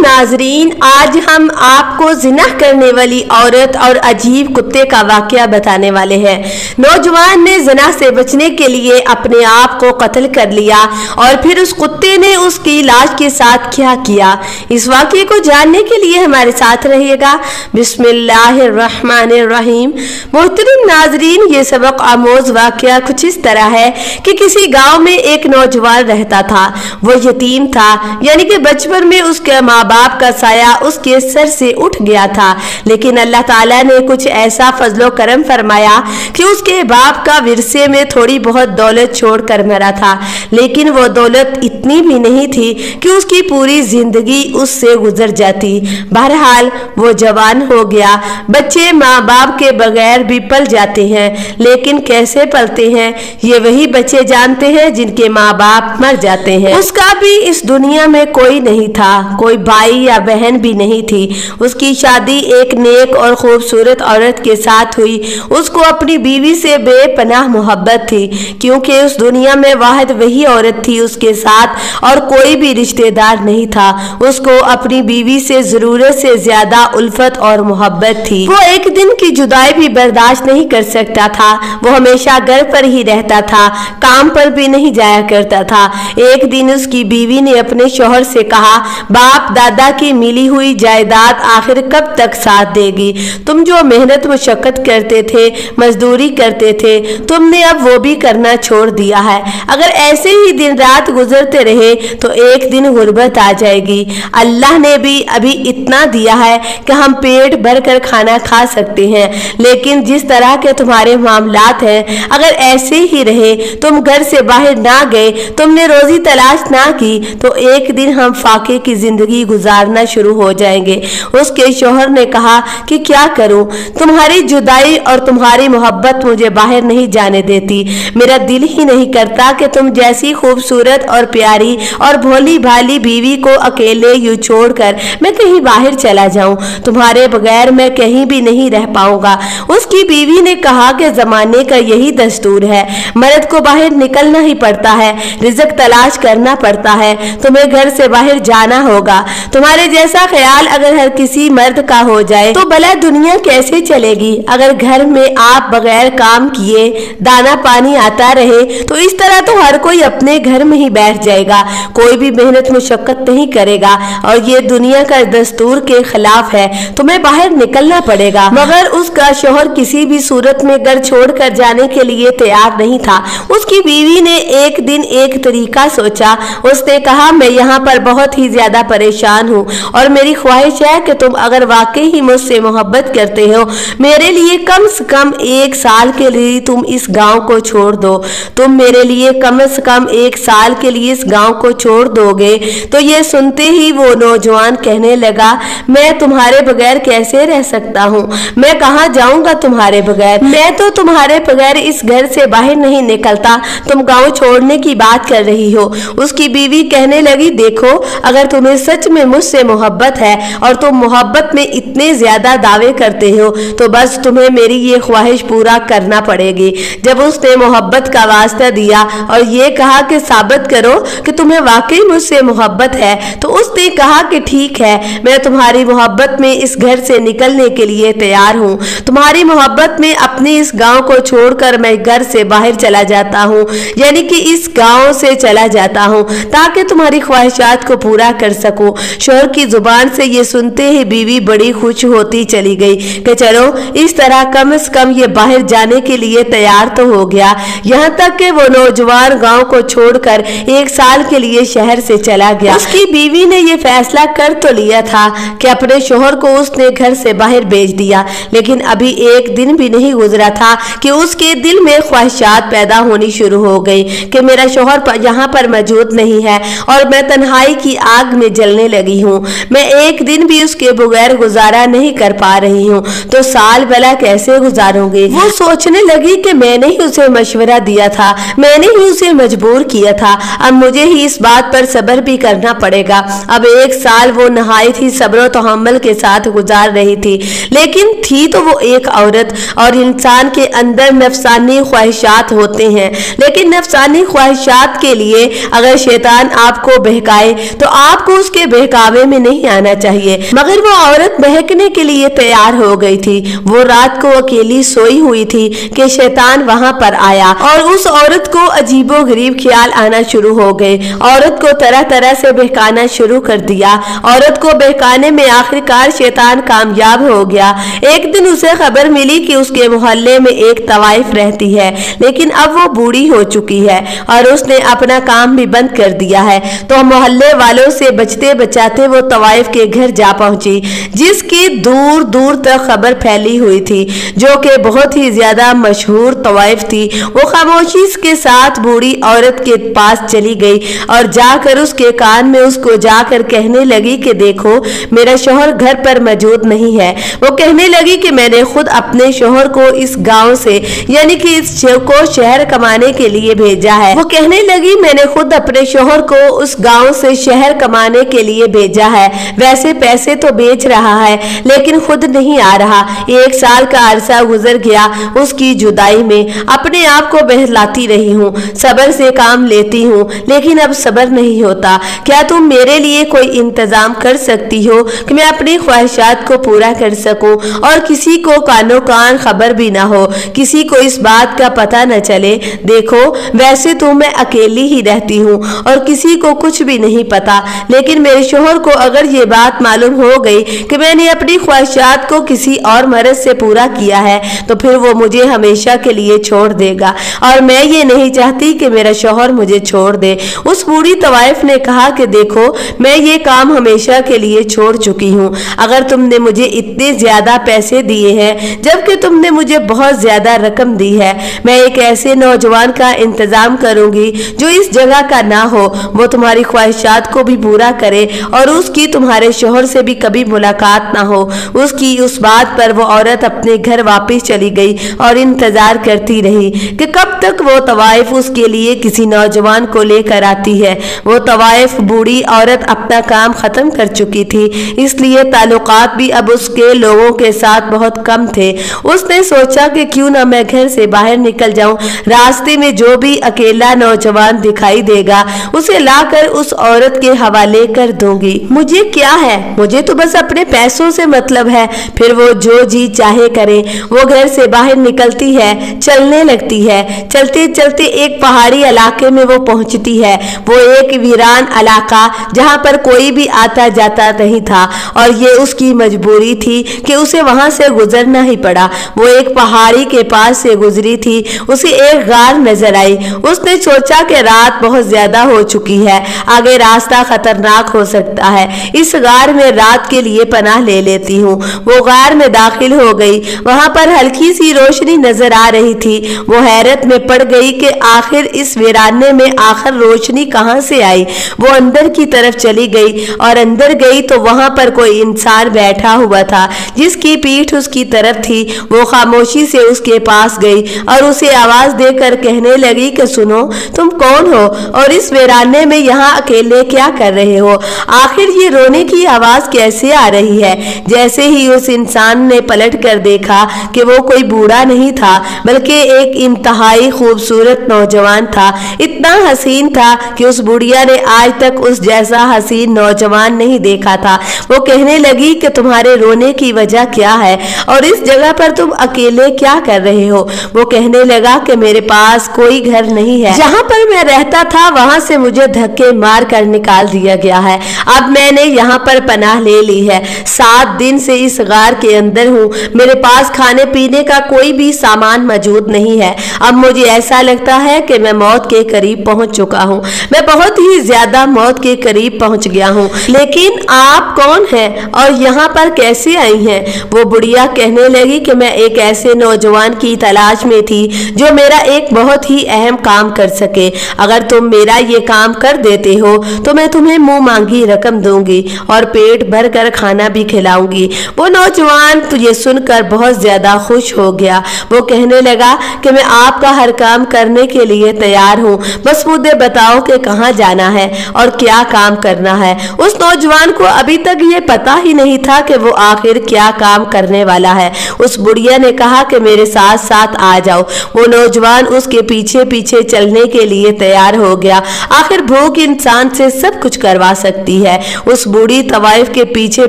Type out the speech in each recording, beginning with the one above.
नाजरीन, आज हम आपको जिना करने वाली औरत और अजीब कुत्ते का वाकया बताने वाले हैं। नौजवान ने जिना से बचने के लिए अपने आप को कत्ल कर लिया और फिर उस कुत्ते ने उसकी लाश के साथ क्या किया, इस वाकये को जानने के लिए हमारे साथ रहिएगा। बिस्मिल्लाहिर्रहमानिर्रहीम। मोहतरम नाजरीन, ये सबक आमोज वाकया कुछ इस तरह है कि किसी गांव में एक नौजवान रहता था। वो यतीम था, यानी कि बचपन में उसके माँ बाप का साया उसके सर से उठ गया था, लेकिन अल्लाह ताला ने कुछ ऐसा फजलो करम फरमाया कि उसके बाप का विरसे में थोड़ी बहुत दौलत छोड़कर मरा था, लेकिन वो दौलत इतनी भी नहीं थी कि उसकी पूरी जिंदगी उससे गुजर जाती। बहरहाल वो जवान हो गया। बच्चे माँ बाप के बगैर भी पल जाते हैं, लेकिन कैसे पलते हैं ये वही बच्चे जानते हैं जिनके माँ बाप मर जाते हैं। उसका भी इस दुनिया में कोई नहीं था, कोई भाई या बहन भी नहीं थी। उसकी शादी एक नेक और खूबसूरत औरत के साथ हुई। उसको अपनी बीवी से बेपनाह मोहब्बत थी, क्योंकि उस दुनिया में वाहिद वही औरत थी उसके साथ और कोई भी रिश्तेदार नहीं था। उसको अपनी बीवी से जरूरत से ज्यादा उल्फत और मोहब्बत थी। वो एक दिन की जुदाई भी बर्दाश्त नहीं कर सकता था। वो हमेशा घर पर ही रहता था, काम पर भी नहीं जाया करता था। एक दिन उसकी बीवी ने अपने शौहर से कहा, बाप दादा की मिली हुई जायदाद आखिर कब तक साथ देगी? तुम जो मेहनत मुशक्कत करते थे, मजदूरी करते थे, तुमने अब वो भी करना छोड़ दिया है। अगर ऐसे ही दिन रात गुजरते रहे तो एक दिन गुर्बत आ जाएगी। अल्लाह ने भी अभी इतना दिया है कि हम पेट भर कर खाना खा सकते हैं, लेकिन जिस तरह के तुम्हारे मामलात हैं, अगर ऐसे ही रहे, तुम घर से बाहर ना गए, तुमने रोजी तलाश ना की, तो एक दिन हम फाके की जिंदगी गुजारना शुरू हो जाएंगे। उसके शौहर ने कहा कि क्या करूं, तुम्हारी जुदाई और तुम्हारी मोहब्बत मुझे बाहर नहीं जाने देती। मेरा दिल ही नहीं करता कि तुम जैसी खूबसूरत और प्यारी और भोली भाली बीवी को अकेले यूं छोड़कर मैं कहीं बाहर चला जाऊं। तुम्हारे बगैर मैं कहीं भी नहीं रह पाऊंगा। उसकी बीवी ने कहा कि जमाने का यही दस्तूर है, मर्द को बाहर निकलना ही पड़ता है, रिज़्क तलाश करना पड़ता है, तुम्हें घर से बाहर जाना होगा। तुम्हारे जैसा ख्याल अगर हर किसी मर्द का हो जाए तो भला दुनिया कैसे चलेगी? अगर घर में आप बगैर काम किए दाना पानी आता रहे तो इस तरह तो हर कोई अपने घर में ही बैठ जाएगा, कोई भी मेहनत मुशक्कत नहीं करेगा और ये दुनिया का दस्तूर के खिलाफ है, तुम्हें बाहर निकलना पड़ेगा। मगर उसका शौहर किसी भी सूरत में घर छोड़कर जाने के लिए तैयार नहीं था। उसकी बीवी ने एक दिन एक तरीका सोचा। उसने कहा, मैं यहाँ पर बहुत ही ज्यादा परेशान हूँ और मेरी ख्वाहिश है कि तुम अगर वाकई ही मुझसे मोहब्बत करते हो, मेरे लिए कम से कम 1 साल के लिए तुम इस गांव को छोड़ दो। तुम मेरे लिए कम से कम 1 साल के लिए इस गांव को छोड़ दोगे? तो ये सुनते ही वो नौजवान कहने लगा, मैं तुम्हारे बगैर कैसे रह सकता हूँ? मैं कहाँ जाऊँगा तुम्हारे बगैर? मैं तो तुम्हारे बगैर इस घर से बाहर नहीं निकलता, तुम गाँव छोड़ने की बात कर रही हो। उसकी बीवी कहने लगी, देखो, अगर तुम्हें सच में मुझसे मोहब्बत है और तुम मोहब्बत में इतने ज्यादा दावे करते हो तो बस तुम्हें मेरी ये ख्वाहिश पूरा करना पड़ेगी। जब उसने मोहब्बत का वास्ता दिया और ये कहा कि साबित करो कि तुम्हें वाकई मुझसे मोहब्बत है, तो उसने कहा कि ठीक है, मैं तुम्हारी मोहब्बत में इस घर से निकलने के लिए तैयार हूँ। तुम्हारी मोहब्बत में अपने इस गाँव को छोड़कर मैं घर से बाहर चला जाता हूँ, यानी कि इस गाँव से चला जाता हूँ ताकि तुम्हारी ख्वाहिशात को पूरा कर सको। शौहर की जुबान से ये सुनते ही बीवी बड़ी खुश होती चली गई कि चलो, इस तरह कम से कम ये बाहर जाने के लिए तैयार तो हो गया। यहाँ तक कि वो नौजवान गांव को छोड़कर 1 साल के लिए शहर से चला गया। उसकी बीवी ने ये फैसला कर तो लिया था कि अपने शौहर को उसने घर से बाहर भेज दिया, लेकिन अभी एक दिन भी नहीं गुजरा था कि उसके दिल में ख्वाहिशात पैदा होनी शुरू हो गई कि मेरा शौहर यहाँ पर मौजूद नहीं है और मैं तन्हाई की आग में जलने लगी हूँ। मैं एक दिन भी उसके बगैर गुजारा नहीं कर पा रही हूँ, तो साल भला कैसे गुजारूंगी? वो सोचने लगी कि मैंने ही उसे मशवरा दिया था, मैंने ही उसे मजबूर किया था, अब मुझे ही इस बात पर सब्र भी करना पड़ेगा। अब 1 साल वो नहायत ही सब्र तहम्मुल के साथ गुजार रही थी, लेकिन थी तो वो एक औरत और इंसान के अंदर नफसानी ख्वाहिशात होते हैं, लेकिन नफसानी ख्वाहिशात के लिए अगर शैतान आपको बहकाए तो आपको उसके बहकावे में नहीं आना चाहिए। मगर वो औरत बहकने के लिए तैयार हो गई थी। वो रात को अकेली सोई हुई थी कि शैतान वहां पर आया और उस औरत को अजीबोगरीब ख्याल आना शुरू हो गए। औरत को तरह तरह से बहकाना शुरू कर दिया। औरत को बहकाने में आखिरकार शैतान कामयाब हो गया। एक दिन उसे खबर मिली कि उसके मोहल्ले में एक तवाइफ रहती है, लेकिन अब वो बूढ़ी हो चुकी है और उसने अपना काम भी बंद कर दिया है। तो मोहल्ले वालों से बचते बचाते वो तवाइफ के घर जा पहुंची, जिसकी दूर दूर तक खबर फैली हुई थी, जो कि बहुत ही ज्यादा मशहूर तवाइफ थी। वो खामोशी के साथ बूढ़ी औरत के पास चली गई और जाकर उसके कान में उसको जाकर कहने लगी कि देखो, मेरा शौहर घर पर मौजूद नहीं है। वो कहने लगी कि मैंने खुद अपने शौहर को इस गांव से, यानी कि इस को शहर कमाने के लिए भेजा है। वो कहने लगी मैंने खुद अपने शौहर को उस गांव से शहर कमाने के लिए भेजा है। वैसे पैसे तो बेच रहा है, लेकिन खुद नहीं आ रहा। 1 साल का अरसा गुजर गया उसकी जुदाई में। अपने आप को बहलाती रही हूँ, सब्र से काम लेती हूँ, लेकिन अब सब्र नहीं होता। क्या तुम मेरे लिए कोई इंतजाम कर सकती हो कि मैं अपनी ख्वाहिशात को पूरा कर सकूं और किसी को कानो कान खबर भी ना हो, किसी को इस बात का पता न चले। देखो, वैसे तो मैं अकेली ही रहती हूँ और किसी को कुछ भी नहीं पता, लेकिन मेरे शोहर को अगर ये बात मालूम हो गई कि मैंने अपनी ख्वाहिशात को किसी और मर्द से पूरा किया है, तो फिर वो मुझे हमेशा के लिए छोड़ देगा और मैं ये नहीं चाहती कि मेरा शोहर मुझे छोड़ दे। उस बूढ़ी तवाइफ ने कहा कि देखो, मैं ये काम हमेशा के लिए छोड़ चुकी हूँ। अगर तुमने मुझे इतने ज्यादा पैसे दिए हैं, जबकि तुमने मुझे बहुत ज्यादा रकम दी है, मैं एक ऐसे नौजवान का इंतजाम करूंगी जो इस जगह का ना हो, वो तुम्हारी ख्वाहिशात को भी पूरा करे और उसकी तुम्हारे शोहर से भी कभी मुलाकात ना हो। उसकी उस बात पर वो औरत अपने घर वापस चली गई और इंतजार करती रही कि कब तक वो तवाइफ उसके लिए किसी नौजवान को लेकर आती है। वो तवाइफ बूढ़ी औरत अपना काम खत्म कर चुकी थी, इसलिए ताल्लुकात भी अब उसके लोगों के साथ बहुत कम थे। उसने सोचा कि क्यों ना मैं घर से बाहर निकल जाऊं। रास्ते में जो भी अकेला नौजवान दिखाई देगा उसे लाकर उस औरत के हवाले कर दूंगी। मुझे क्या है, मुझे तो बस अपने पैसों से मतलब है। फिर वो जो जी चाहे करे। वो घर से बाहर निकलती है, चलने लगती है। चलते चलते एक पहाड़ी इलाके में वो पहुंचती है। वो एक वीरान इलाका जहां पर कोई भी आता जाता नहीं था और ये उसकी मजबूरी थी कि उसे वहां से गुजरना ही पड़ा। वो एक पहाड़ी के पास से गुजरी थी, उसे एक गार नजर आई। उसने सोचा कि रात बहुत ज्यादा हो चुकी है, आगे रास्ता खतरनाक हो सकता है, इस गार में रात के लिए पनाह ले लेती हूँ। वो गार में दाखिल हो गई। वहां पर हल्की सी रोशनी नजर आ रही थी। वो हैरत में पड़ गई कि आखिर इस वीराने में आखिर रोशनी कहां से आई। वो अंदर की तरफ चली गई और अंदर गई तो वहां पर कोई इंसान बैठा हुआ था जिसकी पीठ उसकी तरफ थी। वो खामोशी से उसके पास गई और उसे आवाज देकर कहने लगी कि सुनो, तुम कौन हो और इस वीराने में यहाँ अकेले क्या कर रहे हो? आखिर ये रोने की आवाज कैसे आ रही है? जैसे ही उस इंसान ने पलट कर देखा कि वो कोई बूढ़ा नहीं था, बल्कि एक इंतहाई खूबसूरत नौजवान था। इतना हसीन था कि उस बुढ़िया ने आज तक उस जैसा हसीन नौजवान नहीं देखा था। वो कहने लगी कि तुम्हारे रोने की वजह क्या है और इस जगह पर तुम अकेले क्या कर रहे हो? वो कहने लगा कि मेरे पास कोई घर नहीं है, जहाँ पर मैं रहता था वहां से मुझे धक्के मार कर निकाल दिया गया है। अब मैंने यहाँ पर पनाह ले ली है। 7 दिन से इस गार के अंदर हूँ। मेरे पास खाने पीने का कोई भी सामान मौजूद नहीं है। अब मुझे ऐसा लगता है कि मैं मौत के करीब पहुंच चुका हूँ। मैं बहुत ही ज्यादा मौत के करीब पहुंच गया हूँ। लेकिन आप कौन हैं और यहाँ पर कैसे आई हैं? वो बुढ़िया कहने लगी कि मैं एक ऐसे नौजवान की तलाश में थी जो मेरा एक बहुत ही अहम काम कर सके। अगर तुम मेरा ये काम कर देते हो तो मैं तुम्हें मुंह मांगी रकम दूंगी और पेट भर कर खाना भी खिलाऊंगी। वो नौजवान तो ये सुनकर बहुत ज्यादा खुश हो गया। वो कहने लगा कि मैं आपका हर काम करने के लिए तैयार हूँ, बस मुझे बताओ कि कहाँ जाना है और क्या काम करना है। उस नौजवान को अभी तक ये पता ही नहीं था कि वो आखिर क्या काम करने वाला है। उस बुढ़िया ने कहा कि मेरे साथ साथ आ जाओ। वो नौजवान उसके पीछे पीछे चलने के लिए तैयार हो गया। आखिर भूख इंसान से सब कुछ करवा सकती है। उस बूढ़ी तवाइफ के पीछे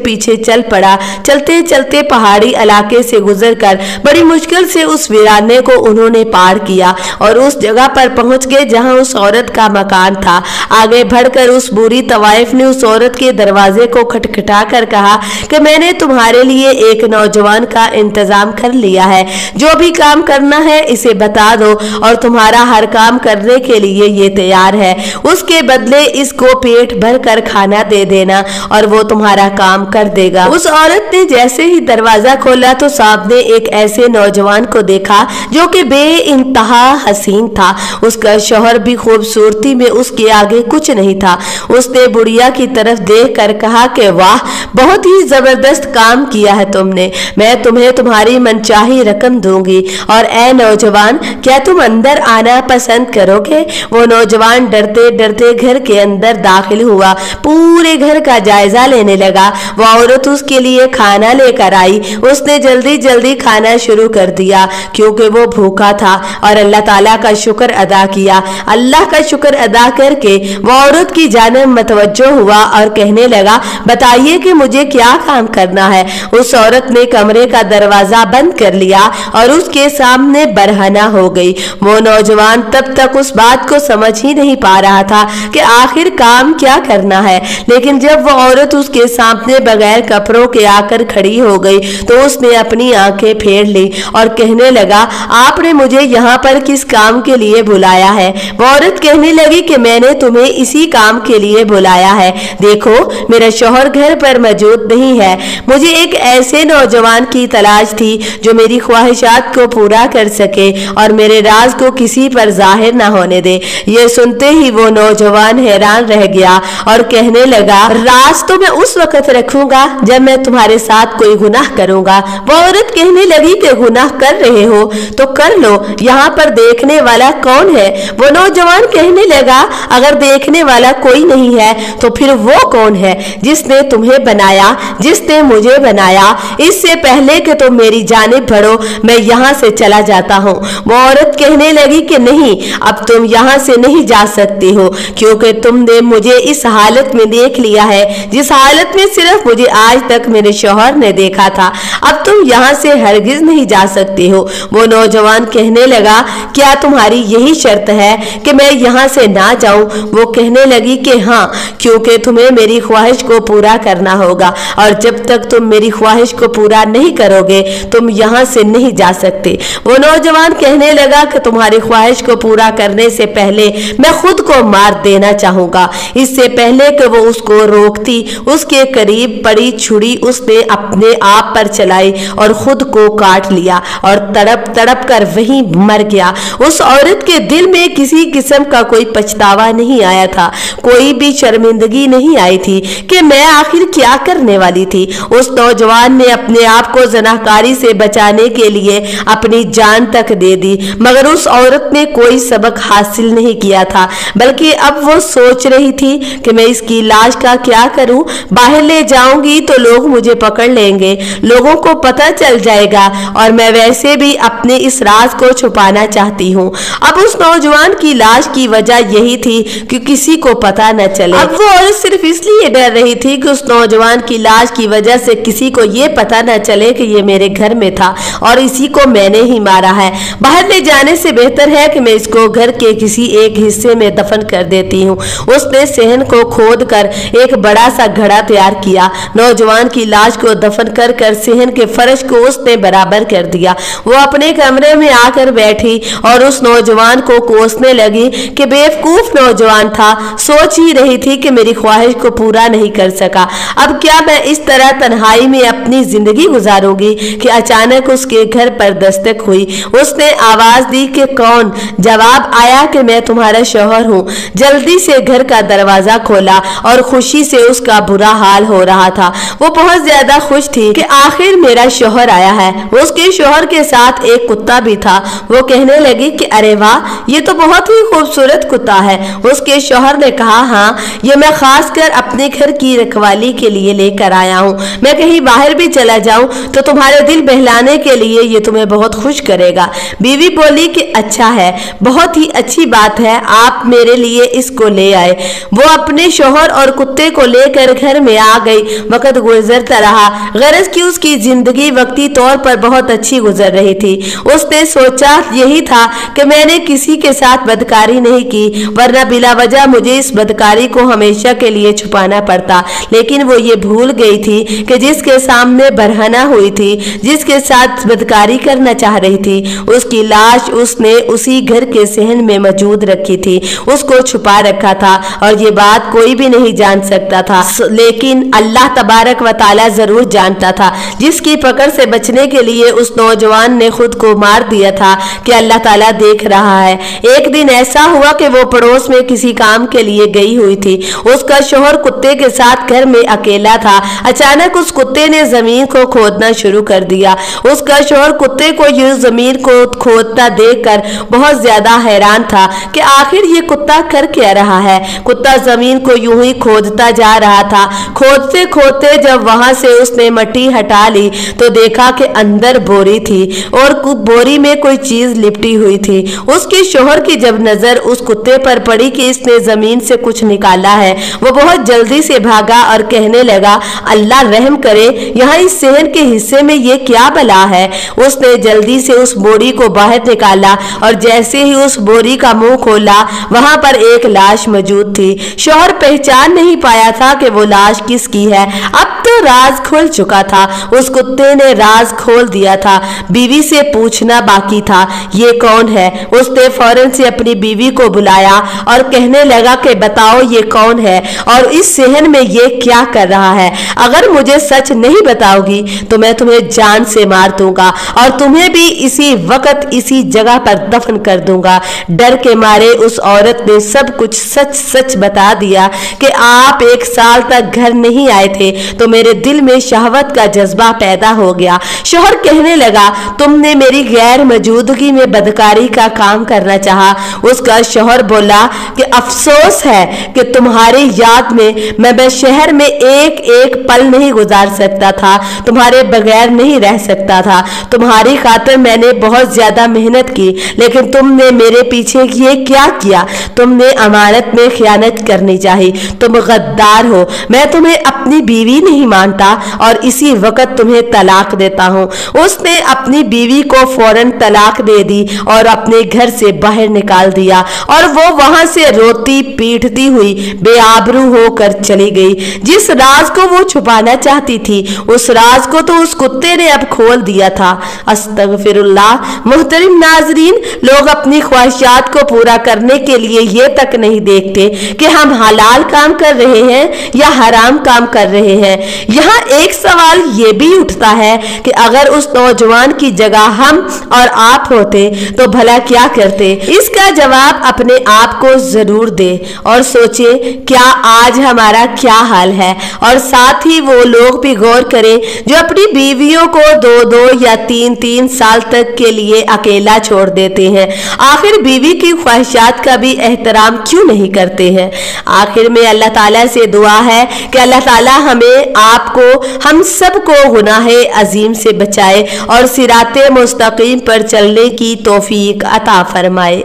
पीछे चल पड़ा। चलते चलते पहाड़ी इलाके से गुजरकर बड़ी मुश्किल से उस वीराने को उन्होंने पार किया और उस जगह पर पहुंच गए जहां उस औरत का मकान था। आगे बढ़कर उस बूढ़ी तवाइफ ने उस औरत के दरवाजे को खटखटा कर कहा कि मैंने तुम्हारे लिए एक नौजवान का इंतजाम कर लिया है, जो भी काम करना है इसे बता दो और तुम्हारा हर काम करने के लिए ये तैयार है। उसके बदले इसको पेट भर कर खाना दे देना और वो तुम्हारा काम कर देगा। उस औरत ने जैसे ही दरवाजा खोला तो सामने एक ऐसे नौजवान को देखा जो कि बेइंतहा हसीन था। उसका शौहर भी खूबसूरती में उसके आगे कुछ नहीं था। उसने बुढ़िया की तरफ देख कर कहा कि वाह, बहुत ही जबरदस्त काम किया है तुमने, मैं तुम्हें तुम्हारी मनचाही रकम दूंगी। और ए नौजवान, क्या तुम अंदर आना पसंद करोगे? वो नौजवान डरते डरते घर के अंदर दाखिल हुआ, पूरे घर का जायजा लेने लगा। वो औरत उसके लिए खाना लेकर आई। उसने जल्दी जल्दी खाना शुरू कर दिया क्योंकि वो भूखा था और अल्लाह ताला का शुक्र अदा किया। अल्लाह का शुक्र अदा करके वो औरत की जानिब मतवज्जो हुआ और कहने लगा, बताइए कि मुझे क्या काम करना है। उस औरत ने कमरे का दरवाजा बंद कर लिया और उसके सामने बरहना हो गई। वो नौजवान तब तक उस बात को समझ ही नहीं पा रहा था कि आखिर काम क्या करना है, लेकिन जब वो औरत उसके सामने बगैर कपड़ों के आकर खड़ी हो गई तो उसने अपनी आंखें फेर ली और कहने लगा, आपने मुझे यहाँ पर किस काम के लिए बुलाया है? वो औरत कहने लगी कि मैंने तुम्हें इसी काम के लिए बुलाया है। देखो, मेरा शौहर घर पर मौजूद नहीं है। मुझे एक ऐसे नौजवान की तलाश थी जो मेरी ख्वाहिशात को पूरा कर सके और मेरे राज को किसी पर जाहिर ना होने दे। ये सुनते ही वो नौजवान हैरान रह गया और कहने लगा, राज तो मैं उस वक्त रखूंगा जब मैं तुम्हारे साथ कोई गुनाह करूंगा। वो औरत कहने लगी कि गुनाह कर रहे हो तो कर लो, यहाँ पर देखने वाला कौन है? वो नौजवान कहने लगा, अगर देखने वाला कोई नहीं है तो फिर वो कौन है जिसने तुम्हें बनाया, जिसने मुझे बनाया? इससे पहले कि तुम मेरी जानिब बढ़ो मैं यहाँ से चला जाता हूँ। वो औरत कहने लगी कि नहीं, अब तुम यहाँ से नहीं जा सकती हो क्योंकि तुमने मुझे इस हालत में देख लिया है जिस हालत में सिर्फ मुझे आज तक मेरे शौहर ने देखा था। अब तुम यहाँ से हरगिज नहीं जा सकती हो। वो नौजवान कहने लगा, क्या तुम्हारी यही शर्त है कि मैं यहाँ से ना जाऊं? वो कहने लगी कि हाँ, क्योंकि तुम्हें मेरी ख्वाहिश को पूरा करना होगा और जब तक तुम मेरी ख्वाहिश को पूरा नहीं करोगे तुम यहाँ से नहीं जा सकते। वो नौजवान कहने लगा कि तुम्हारी ख्वाहिश को पूरा करने से पहले मैं खुद को मार देना चाहूंगा। इससे पहले कि वो उसको रोकती, उसके करीब पड़ी छुरी उसने अपने आप पर चलाई और खुद को काट लिया और तड़प तड़प कर वहीं मर गया। उस औरत के दिल में किसी किस्म का कोई पछतावा नहीं आया था, कोई भी शर्मिंदगी नहीं आई थी कि मैं आखिर क्या करने वाली थी। उस नौजवान ने अपने आप को जनाकारी से बचाने के लिए अपनी जान तक दे दी, मगर उस औरत ने कोई सबक हासिल नहीं किया था, बल्कि अब वो सोच रही थी कि मैं इसकी लाश का क्या करूं? बाहर ले जाऊंगी तो लोग मुझे पकड़ लेंगे, लोगों को पता चल जाएगा और मैं वैसे भी अपने इस राज को छुपाना चाहती हूँ। अब उस नौजवान की लाश की वजह यही थी कि किसी को पता न चले। अब वो औरत सिर्फ इसलिए डर रही थी कि उस नौजवान की लाश की वजह से किसी को ये पता न चले कि ये मेरे घर में था और इसी को मैंने ही मारा है। बाहर ले जाने से बेहतर है कि मैं इसको घर के किसी एक हिस्से में दफन कर देती हूँ। उसने सहन को खोद कर एक बड़ा सा घड़ा तैयार किया। नौजवान की लाश को दफन कर कर सहन के फर्श को उसने बराबर कर दिया। वो अपने कमरे में आकर बैठी और उस नौजवान को कोसने लगी कि बेवकूफ नौजवान था, सोच ही रही थी कि मेरी ख्वाहिश को पूरा नहीं कर सका। अब क्या मैं इस तरह तन्हाई में अपनी जिंदगी गुजारूंगी कि अचानक उसके घर पर दस्तक हुई। उसने आवाज दी कि कौन? जवाब आया कि मैं तुम्हारा शौहर हूँ। जल्दी से घर का दरवाजा खोला और खुशी से उसका बुरा हाल हो रहा था। वो बहुत ज्यादा खुश थी कि आखिर मेरा शौहर आया है। उसके शौहर के साथ एक कुत्ता भी था। वो कहने लगी कि अरे वाह, ये तो बहुत ही खूबसूरत कुत्ता है। उसके शौहर ने कहा, हाँ, ये मैं खास कर अपने घर की रखवाली के लिए लेकर आया हूँ। मैं कहीं बाहर भी चला जाऊं तो तुम्हारे दिल बहलाने के लिए ये तुम्हें बहुत खुश करेगा। बीवी बोली कि अच्छा है, बहुत ही अच्छी बात है, आप मेरे लिए इसको ले आए। वो अपने शौहर और कुत्ते को लेकर घर में आ गई। वक्त गुजरता रहा, गरज की उसकी जिंदगी वक्ती तौर पर बहुत अच्छी गुजर रही थी। उसने सोचा यही था कि मैंने किसी के साथ बदकारी नहीं की, वरना बिला वजह मुझे इस बदकारी को हमेशा के लिए छुपाना पड़ता। लेकिन वो ये भूल गई थी कि जिसके सामने बरहना हुई थी, जिसके साथ बदकारी करना चाह रही थी, उसकी लाश उसने उसी घर के सहन में मौजूद रखी थी, उसको छुपा रखा था और ये बात कोई भी नहीं जान सकता था। लेकिन अल्लाह तबारक व ताला जरूर जानता था। जिसकी पकड़ से बचने के लिए उस नौजवान ने खुद को मार दिया था कि अल्लाह ताला देख रहा है। एक दिन ऐसा हुआ कि वो पड़ोस में किसी काम के लिए गई हुई थी। उसका शौहर कुत्ते के साथ घर में अकेला था। अचानक उस कुत्ते ने जमीन को खोदना शुरू कर दिया। उसका शौहर कुत्ते को यूं जमीन को खोदता देखकर बहुत ज्यादा हैरान था कि आखिर ये कुत्ता कर क्या रहा है। कुत्ता जमीन को यूं ही खोदता जा रहा था। खोदते खोदते जब वहां से उसने मिट्टी हटा ली तो देखा कि अंदर बोरी थी और बोरी में कोई चीज लिपटी हुई थी। उसके शौहर की जब नजर उस कुत्ते पर पड़ी कि इसने जमीन से कुछ निकाला है, वो बहुत जल्दी से भागा और कहने लगा, अल्लाह रहम करे, यहाँ इस सहन के हिस्से में ये क्या बला है। उसने जल्दी से उस बोरी को बाहर निकाला और जैसे ही उस बोरी का मुंह खोला, वहां पर एक लाश मौजूद थी। शौहर पहचान नहीं पाया था कि वो लाश किसकी है। अब तो राज खुल चुका था। उस कुत्ते ने राज खोल दिया था। बीवी से पूछना बाकी था, ये कौन है। उसने फौरन से अपनी बीवी को बुलाया और कहने लगा कि बताओ ये कौन है और इस सहन में ये क्या कर रहा है। अगर मुझे सच नहीं बताओगी तो मैं तुम्हें जान से मार दूंगा और तुम्हें भी इसी वक्त इसी जगह पर दफन कर दूंगा। डर के मारे उस औरत ने सब कुछ सच सच बता दिया कि आप 1 साल तक घर नहीं आए थे तो मेरे दिल में शहवत का जज्बा पैदा हो गया। शौहर कहने लगा, तुमने मेरी गैर मौजूदगी में बदकारी का काम करना चाहा। उसका शौहर बोला कि अफसोस है कि तुम्हारी याद में मैं शहर में एक एक पल नहीं गुजार सकता था, तुम्हारे बगैर नहीं रह सकता था। तुम्हारी खातिर मैंने बहुत ज्यादा मेहनत की, लेकिन तुमने मेरे पीछे ये क्या किया। तुमने अमानत में खयानत करनी चाहिए। तुम गद्दार हो। मैं तुम्हें अपनी बीवी नहीं मानता और इसी वक्त तुम्हें तलाक देता हूँ। उसने अपनी बीवी को फौरन तलाक दे दी और अपने घर से बाहर निकाल दिया और वो वहां से रोती पीटती हुई बेआबरू होकर चली गई। जिस राज को वो छुपाना चाहती थी, उस राज को तो उस कुत्ते ने अब खोल दिया था। अस्तगफिरुल्लाह। मुहतरम नाजरीन, लोग अपनी ख्वाहिशात को पूरा करने के लिए ये तक नहीं देखते कि हम हलाल काम कर रहे हैं या हराम काम कर रहे हैं। यहाँ एक सवाल ये भी उठता है कि अगर उस नौजवान की जगह हम और आप होते तो भला क्या करते। इसका जवाब अपने आप को जरूर दे और सोचे क्या आज हमारा क्या हाल है। और साथ ही वो लोग भी गौर करें जो अपनी बीवियों को 2-2 या 3-3 साल तक के लिए अकेला छोड़ देते हैं। आखिर बीवी की ख्वाहिशात का भी एहतराम क्यों नहीं करते हैं। आखिर में अल्लाह ताला से दुआ है कि अल्लाह ताला हमें, आपको, हम सबको गुनाहे अजीम से बचाए और सिराते मुस्तकीम पर चलने की तौफीक अता फरमाए।